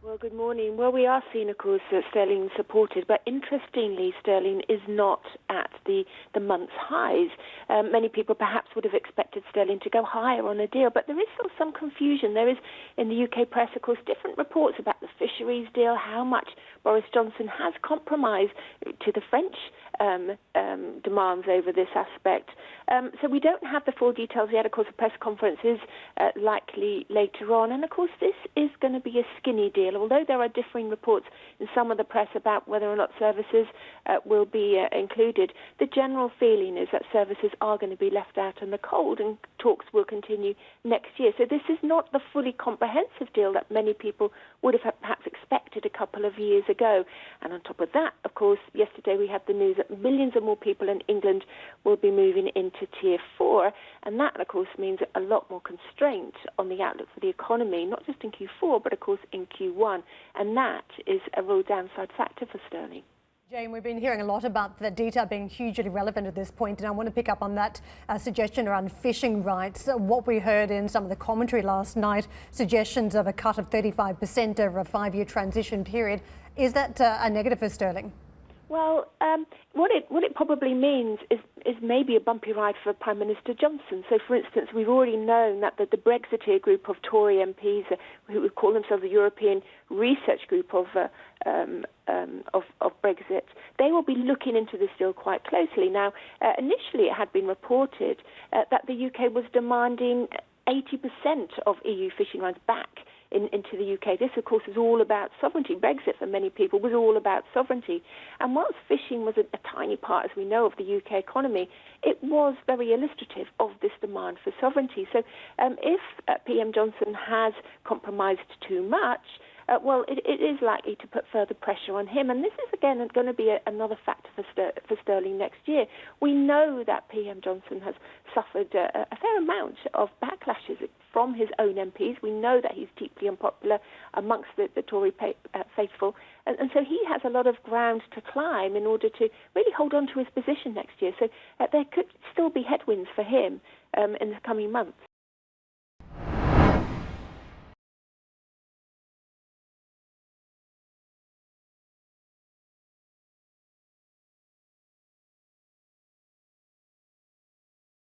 Well, good morning. Well, we are seeing, of course, sterling supported, but interestingly, sterling is not at the month's highs. Many people perhaps would have expected sterling to go higher on a deal, but there is still some confusion. There is, in the UK press, of course, different reports about the fisheries deal, how much Boris Johnson has compromised to the French demands over this aspect. So we don't have the full details yet. Of course, a press conference is likely later on. And, of course, this is going to be a skinny deal, although there are differing reports in some of the press about whether or not services will be included. The general feeling is that services are going to be left out in the cold, and talks will continue next year. So this is not the fully comprehensive deal that many people would have perhaps expected a couple of years ago. And on top of that, of course, yesterday we had the news that millions of more people in England will be moving into Tier 4, and that, of course, means a lot more constraint on the outlook for the economy, not just in Q4, but, of course, in Q1, and that is a real downside factor for sterling. Jane, we've been hearing a lot about the data being hugely relevant at this point, and I want to pick up on that suggestion around fishing rights. What we heard in some of the commentary last night, suggestions of a cut of 35% over a 5-year transition period. Is that a negative for sterling? Well, what it probably means is maybe a bumpy ride for Prime Minister Johnson. So, for instance, we've already known that the Brexiteer group of Tory MPs, who call themselves the European Research Group of Brexit, they will be looking into this deal quite closely. Now, initially it had been reported that the UK was demanding 80% of EU fishing rights back into the UK. This, of course, is all about sovereignty. Brexit, for many people, was all about sovereignty. And whilst fishing was a tiny part, as we know, of the UK economy, it was very illustrative of this demand for sovereignty. So if PM Johnson has compromised too much, well, it is likely to put further pressure on him. And this is, again, going to be another factor for sterling next year. We know that PM Johnson has suffered a fair amount of backlashes from his own MPs. We know that he's deeply unpopular amongst the Tory faithful. And so he has a lot of ground to climb in order to really hold on to his position next year. So there could still be headwinds for him in the coming months.